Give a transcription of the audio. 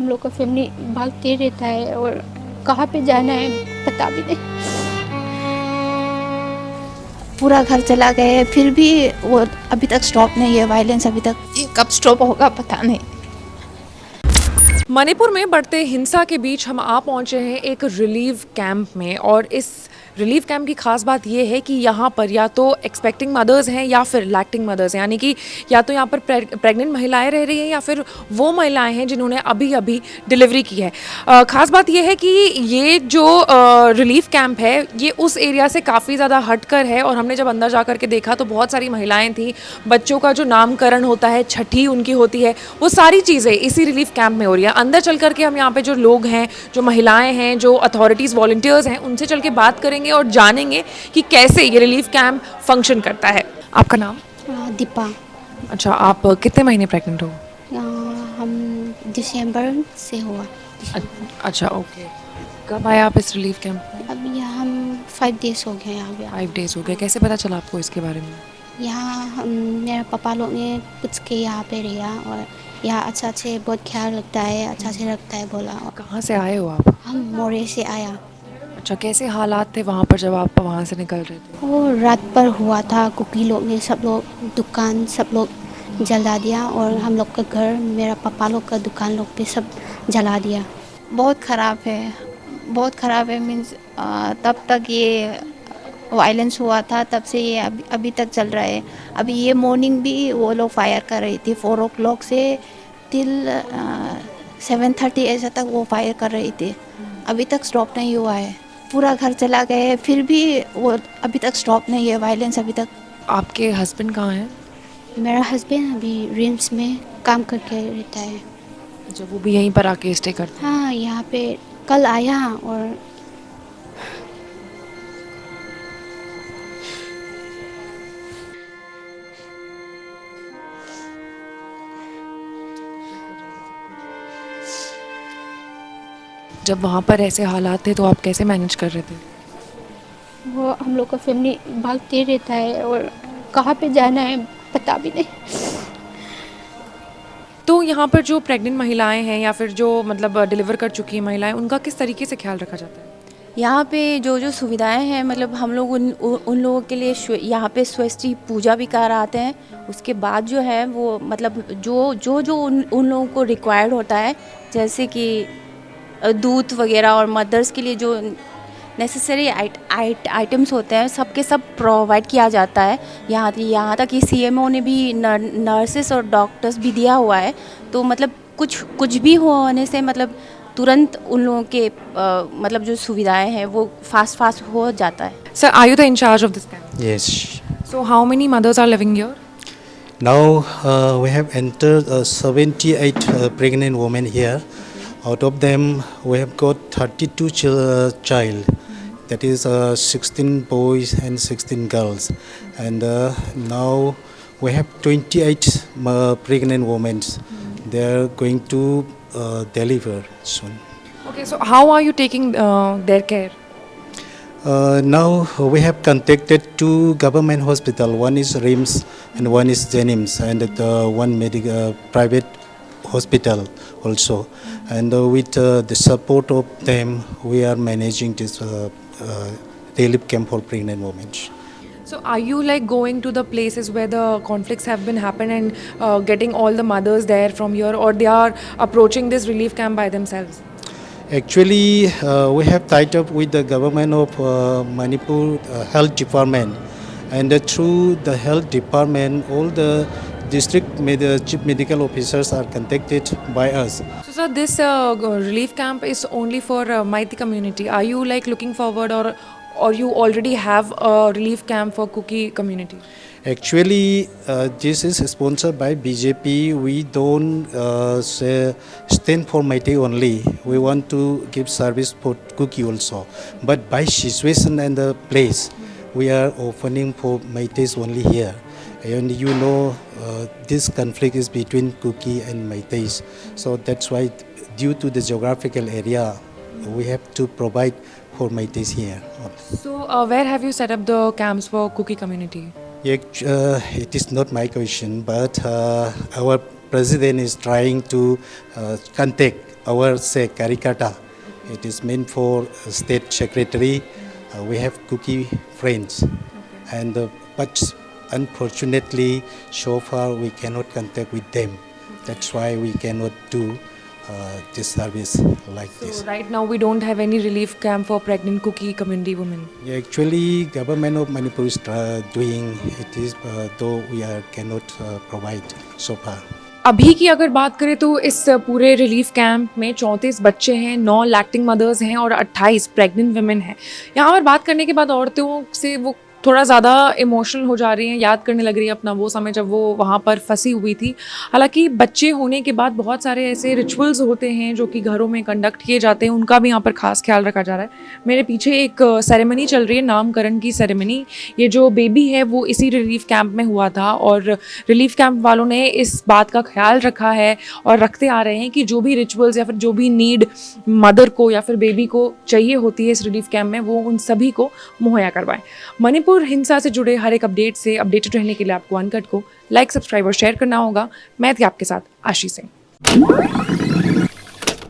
हम लोग का फैमिली भागते रहता है और कहाँ पे जाना है पता भी नहीं। पूरा घर चला गया है, फिर भी वो अभी तक स्टॉप नहीं है वायलेंस। अभी तक ये कब स्टॉप होगा पता नहीं। मणिपुर में बढ़ते हिंसा के बीच हम आ पहुंचे हैं एक रिलीफ कैंप में, और इस रिलीफ कैंप की खास बात यह है कि यहाँ पर या तो एक्सपेक्टिंग मदर्स हैं या फिर लैक्टिंग मदर्स हैं, यानी कि या तो यहाँ पर प्रेग्नेंट महिलाएं रह रही हैं या फिर वो महिलाएं हैं जिन्होंने अभी अभी डिलीवरी की है। खास बात यह है कि ये जो रिलीफ कैंप है ये उस एरिया से काफ़ी ज़्यादा हटकर है, और हमने जब अंदर जा कर के देखा तो बहुत सारी महिलाएं थी। बच्चों का जो नामकरण होता है, छठी उनकी होती है, वो सारी चीज़ें इसी रिलीफ कैंप में हो रही है। अंदर चल करके हम यहाँ पे जो लोग हैं, जो महिलाएं हैं, जो अथॉरिटीज़ वॉलंटियर्स हैं, उनसे चल के बात करेंगे और जानेंगे कि कैसे ये रिलीफ कैंप फंक्शन करता है। आपका नाम? दीपा। अच्छा, आप कितने महीने प्रेग्नेंट हो? हम दिसंबर से हुआ। अच्छा, ओके। कब आया आप इस रिलीफ कैंप में? अब यहाँ हम 5 डेज हो गए यहाँ पे। 5 डेज हो गए। कैसे पता चला आपको इसके बारे में? यहाँ मेरे पापा लोग ने पूछ के यहाँ पे रहा, और यहाँ अच्छा से बहुत ख्याल रखता है, अच्छा से रखता है बोला। कहाँ से आए हो आप? हम मोरे से आया। अच्छा, कैसे हालात थे वहाँ पर जब आप वहाँ से निकल रहे थे? वो रात पर हुआ था। कुकी लोग ने सब लोग दुकान सब लोग जला दिया, और हम लोग का घर, मेरा पापा लोग का दुकान लोग पे सब जला दिया। बहुत ख़राब है, बहुत ख़राब है। मीन्स तब तक ये वायलेंस हुआ था, तब से ये अभी तक चल रहा है। अभी ये मॉर्निंग भी वो लोग फायर कर रही थी, 4 o'clock से टिल 7:30 ऐसा तक वो फायर कर रही थी। अभी तक स्टॉप नहीं हुआ है। पूरा घर चला गया है, फिर भी वो अभी तक स्टॉप नहीं है वायलेंस अभी तक। आपके हस्बैंड कहाँ हैं? मेरा हस्बैंड अभी रिम्स में काम करके रहता है। अच्छा, वो भी यहीं पर आके स्टे करते हैं? हाँ, यहाँ पे कल आया। और जब वहाँ पर ऐसे हालात थे तो आप कैसे मैनेज कर रहे थे? वो हम लोग का फैमिली भागते रहता है और कहाँ पे जाना है पता भी नहीं। तो यहाँ पर जो प्रेग्नेंट महिलाएं हैं या फिर जो मतलब डिलीवर कर चुकी हैं महिलाएं, उनका किस तरीके से ख्याल रखा जाता है? यहाँ पे जो जो सुविधाएं हैं, मतलब हम लोग उन लोगों के लिए यहाँ पे स्वस्ति पूजा भी कराते हैं। उसके बाद जो है वो मतलब जो उन लोगों को रिक्वायर्ड होता है, जैसे कि दूध वगैरह, और मदर्स के लिए जो नेसेसरी आइटम्स होते हैं सबके सब प्रोवाइड किया जाता है। यहाँ तक कि CMO ने भी नर्सेस और डॉक्टर्स भी दिया हुआ है। तो मतलब कुछ भी होने से मतलब तुरंत उन लोगों के मतलब जो सुविधाएं हैं वो फास्ट हो जाता है। Sir, are you the in charge of this camp? Yes. So how many mothers are living here? Now we have entered 78 pregnant women here. Out of them, we have got 32 child. That is 16 boys and 16 girls. And now we have 28 pregnant women. They are going to deliver soon. Okay, so how are you taking their care? Now we have contacted 2 government hospital. One is RIMS and one is Jenims, and one private hospital also. And with the support of them, we are managing this relief camp for pregnant women. So are you like going to the places where the conflicts have been happened and getting all the mothers there from here, or they are approaching this relief camp by themselves? Actually, we have tied up with the government of Manipur Health Department, and through the health department, all the district chief medical officers are contacted by us. So sir, this relief camp is only for Maiti community. Are you like looking forward, or you already have a relief camp for Kuki community? Actually, this is sponsored by BJP. We don't stand for Meitei only. We want to give service for Kuki also. But by situation and the place, we are opening for Meiteis only here. And you know, this conflict is between Kuki and Meiteis. So that's why, due to the geographical area, we have to provide for Meiteis here. So where have you set up the camps for Kuki community? It is not my question, but our president is trying to contact our say Karikata. It is meant for state secretary. We have cookie friends, and but unfortunately, so far we cannot contact with them. That's why we cannot do this service like this. So right now we don't have any relief camp for pregnant Kuki community women. Yeah, actually, government of Manipur is doing it is, though we cannot provide so far. अभी की अगर बात करें तो इस पूरे relief camp में 34 बच्चे हैं, 9 लैक्टिंग मदर्स हैं और 28 प्रेग्नेंट वुमेन हैं। यहाँ पर बात करने के बाद औरतों से वो थोड़ा ज़्यादा इमोशनल हो जा रही हैं, याद करने लग रही है अपना वो समय जब वो वहाँ पर फंसी हुई थी। हालांकि बच्चे होने के बाद बहुत सारे ऐसे रिचुअल्स होते हैं जो कि घरों में कंडक्ट किए जाते हैं, उनका भी यहाँ पर खास ख्याल रखा जा रहा है। मेरे पीछे एक सेरेमनी चल रही है, नामकरण की सेरेमनी। ये जो बेबी है वो इसी रिलीफ कैंप में हुआ था और रिलीफ कैंप वालों ने इस बात का ख्याल रखा है और रखते आ रहे हैं कि जो भी रिचुअल्स या फिर जो भी नीड मदर को या फिर बेबी को चाहिए होती है इस रिलीफ कैंप में, वो उन सभी को मुहैया करवाएं। मणिपुर हिंसा से जुड़े हर एक अपडेट से अपडेटेड रहने के लिए आपको अनकट को लाइक, सब्सक्राइब और शेयर करना होगा। मैं थी आपके साथ आशी सिंह।